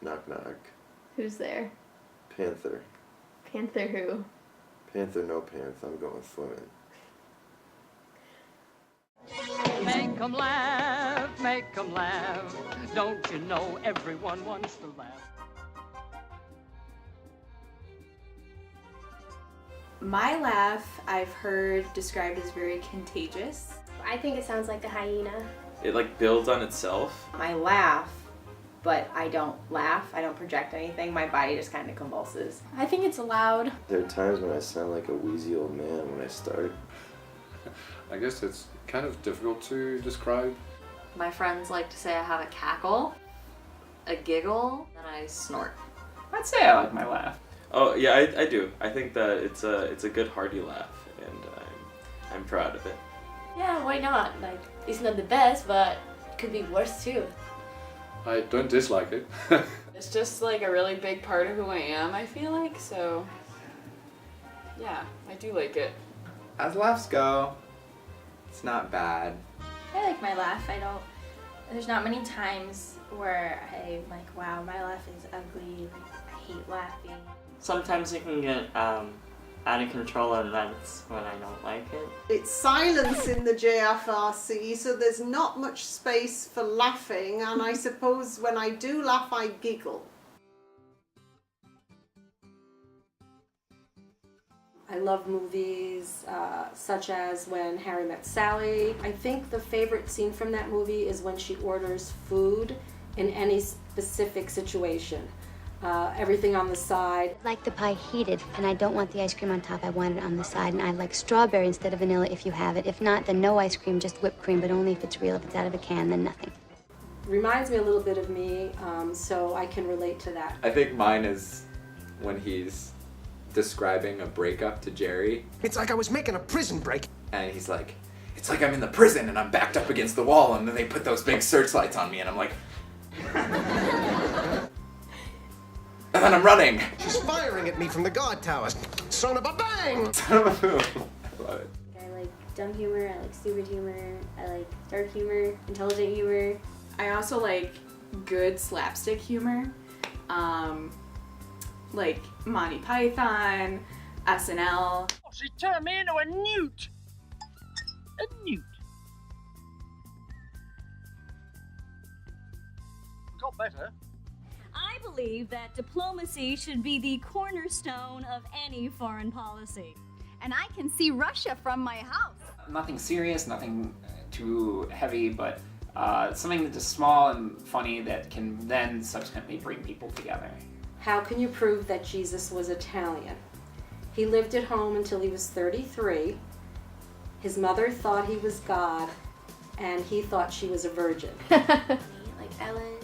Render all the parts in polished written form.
Knock knock. Who's there? Panther. Panther who? Panther no pants, I'm going swimming. Make 'em laugh, make 'em laugh. Don't you know everyone wants to laugh? My laugh, I've heard described as very contagious. I think it sounds like a hyena. It like builds on itself. I laugh, but I don't laugh. I don't project anything. My body just kind of convulses. I think it's loud. There are times when I sound like a wheezy old man when I start. I guess it's kind of difficult to describe. My friends like to say I have a cackle, a giggle, and I snort. I'd say I like my laugh. Oh yeah, I do. I think that it's a good hearty laugh, and I'm proud of it. Yeah, why not? Like, it's not the best, but it could be worse too. I don't dislike it. It's just like a really big part of who I am, I feel like, so yeah, I do like it. As laughs go, it's not bad. I like my laugh. There's not many times where I'm like, wow, my laugh is ugly, like, I hate laughing. Sometimes it can get out of control, and that's when I don't like it. It's silence in the JFRC, so there's not much space for laughing, and I suppose when I do laugh, I giggle. I love movies such as When Harry Met Sally. I think the favorite scene from that movie is when she orders food in any specific situation. Everything on the side. I like the pie heated, and I don't want the ice cream on top. I want it on the side, and I like strawberry instead of vanilla if you have it. If not, then no ice cream, just whipped cream, but only if it's real. If it's out of a can, then nothing. Reminds me a little bit of me, so I can relate to that. I think mine is when he's describing a breakup to Jerry. It's like I was making a prison break. And he's like, it's like I'm in the prison and I'm backed up against the wall, and then they put those big searchlights on me, and I'm like... And then I'm running. She's firing at me from the guard towers. Son of a bang! Son of a boom. I love it. I like dumb humor, I like stupid humor, I like dark humor, intelligent humor. I also like good slapstick humor. Like Monty Python, SNL. Oh, she turned me into a newt! A newt. Got better. I believe that diplomacy should be the cornerstone of any foreign policy. And I can see Russia from my house. Nothing serious, nothing too heavy, but something that's just small and funny that can then subsequently bring people together. How can you prove that Jesus was Italian? He lived at home until he was 33. His mother thought he was God, and he thought she was a virgin. Like Ellen,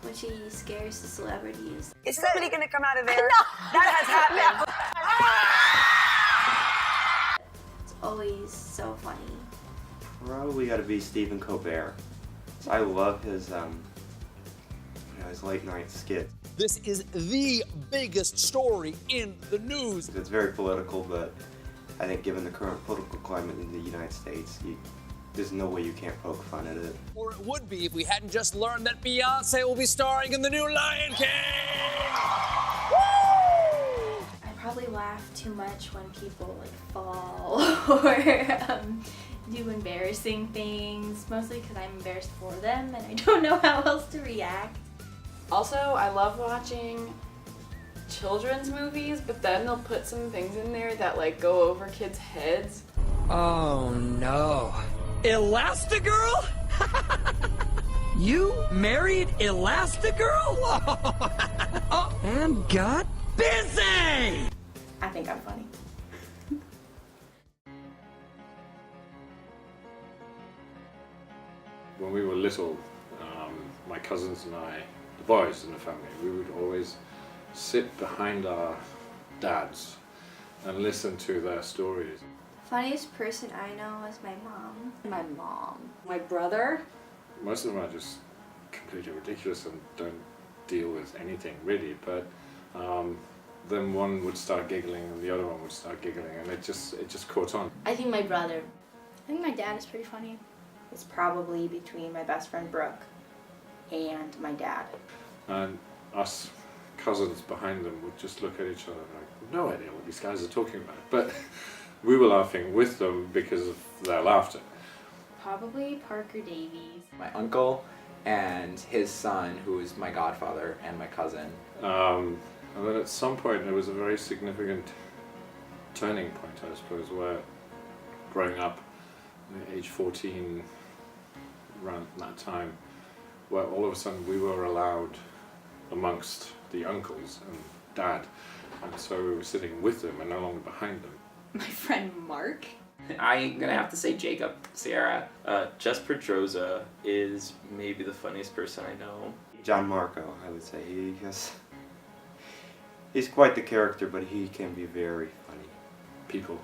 when she scares the celebrities. Is somebody gonna come out of there? No. That has happened. It's always so funny. Probably got to be Stephen Colbert. I love his late night skits. This is the biggest story in the news. It's very political, but I think given the current political climate in the United States, there's no way you can't poke fun at it. Or it would be if we hadn't just learned that Beyonce will be starring in the new Lion King! I probably laugh too much when people like fall or do embarrassing things, mostly because I'm embarrassed for them and I don't know how else to react. Also, I love watching children's movies, but then they'll put some things in there that like go over kids' heads. Oh no. Elastigirl? You married Elastigirl? Oh, and got busy! I think I'm funny. When we were little, my cousins and I, the boys in the family, we would always sit behind our dads and listen to their stories. Funniest person I know is my mom. My mom. My brother. Most of them are just completely ridiculous and don't deal with anything really, but then one would start giggling and the other one would start giggling, and it just caught on. I think my brother. I think my dad is pretty funny. It's probably between my best friend Brooke and my dad. And us cousins behind them would just look at each other like, no idea what these guys are talking about. But we were laughing with them because of their laughter. Probably Parker Davies. My uncle and his son, who is my godfather and my cousin. And then at some point there was a very significant turning point, I suppose, where growing up, age 14, around that time, where all of a sudden we were allowed amongst the uncles and dad, and so we were sitting with them and no longer behind them. My friend Mark. I'm gonna have to say Jacob. Sierra. Jesper Droza is maybe the funniest person I know. John Marco, I would say. He's quite the character, but he can be very funny. People.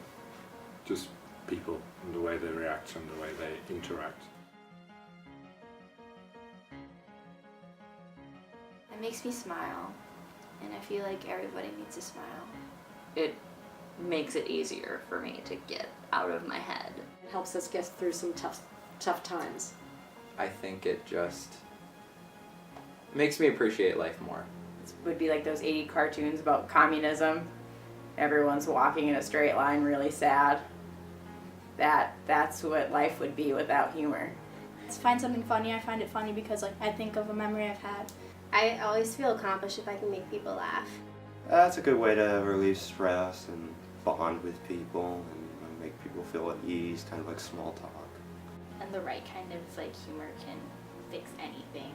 Just people, and the way they react and the way they interact. It makes me smile, and I feel like everybody needs to smile. It makes it easier for me to get out of my head. It helps us get through some tough times. I think it just makes me appreciate life more. It would be like those 80 cartoons about communism. Everyone's walking in a straight line, really sad. That's what life would be without humor. To find something funny, I find it funny because like I think of a memory I've had. I always feel accomplished if I can make people laugh. That's a good way to relieve stress and bond with people and make people feel at ease, kind of like small talk. And the right kind of like humor can fix anything.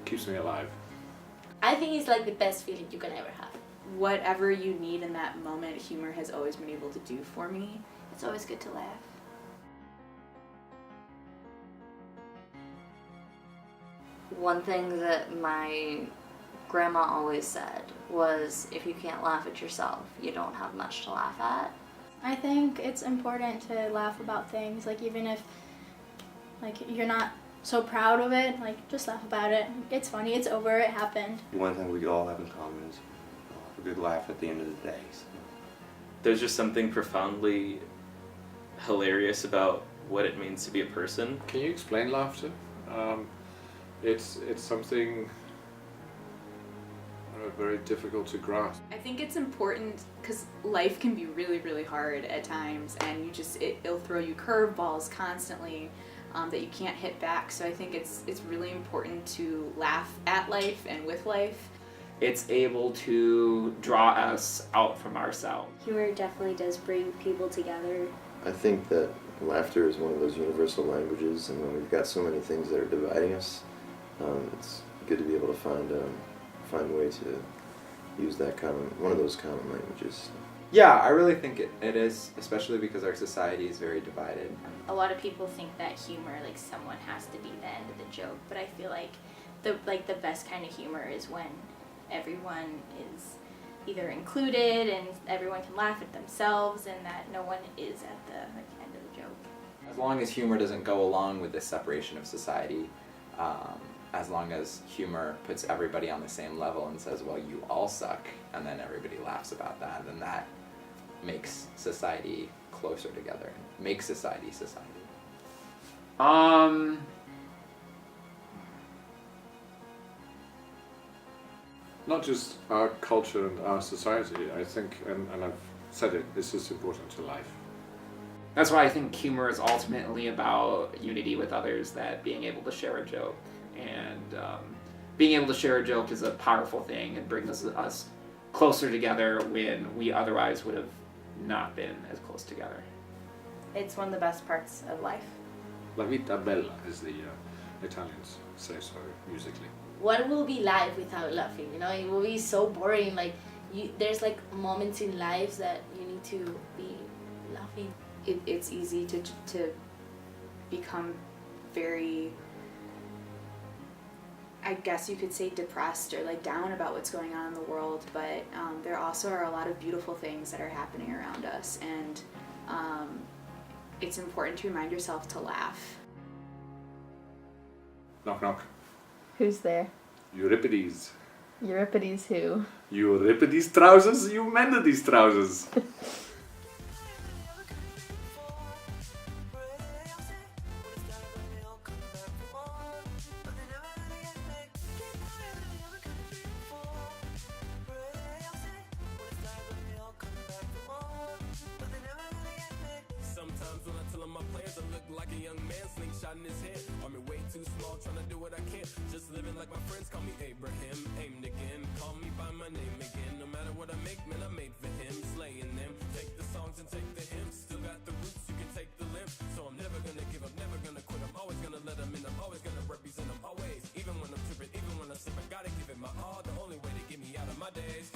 Keeps me alive. I think it's like the best feeling you can ever have. Whatever you need in that moment, humor has always been able to do for me. It's always good to laugh. One thing that my grandma always said was, if you can't laugh at yourself, you don't have much to laugh at. I think it's important to laugh about things, like even if like you're not so proud of it, like just laugh about it. It's funny, it's over, it happened. One thing we all have in common is we all have a good laugh at the end of the day. So. There's just something profoundly hilarious about what it means to be a person. Can you explain laughter? It's something very difficult to grasp. I think it's important because life can be really, really hard at times, and it'll throw you curveballs constantly that you can't hit back. So I think it's really important to laugh at life and with life. It's able to draw us out from ourselves. Humor definitely does bring people together. I think that laughter is one of those universal languages, and when we've got so many things that are dividing us, it's good to be able to find a way to use that one of those common languages. Yeah, I really think it is, especially because our society is very divided. A lot of people think that humor, like someone has to be the end of the joke, but I feel like the best kind of humor is when everyone is either included and everyone can laugh at themselves and that no one is at the end of the joke. As long as humor doesn't go along with this separation of society, as long as humor puts everybody on the same level and says, well, you all suck, and then everybody laughs about that, then that makes society closer together, makes society society. Not just our culture and our society, I think, and I've said it, this is important to life. That's why I think humor is ultimately about unity with others, that being able to share a joke. And being able to share a joke is a powerful thing and brings us closer together when we otherwise would have not been as close together. It's one of the best parts of life. La vita bella, as the Italians say so musically. What will be life without laughing? You know, it will be so boring. Like, there's like moments in life that you need to be laughing. It's easy to become very, I guess you could say, depressed or like down about what's going on in the world, but there also are a lot of beautiful things that are happening around us, and it's important to remind yourself to laugh. Knock knock. Who's there? Euripides. Euripides who? Euripides trousers, you mended these trousers. like a young man, slingshot in his hand. Army way too small, trying to do what I can. Just living like my friends, call me Abraham. Aimed again, call me by my name again. No matter what I make, man, I made for him. Slaying them, take the songs and take the hymns. Still got the roots, you can take the limbs. So I'm never gonna give up, never gonna quit. I'm always gonna let them in, I'm always gonna represent them, always. Even when I'm tripping, even when I'm slipping, gotta give it my all. The only way to get me out of my days.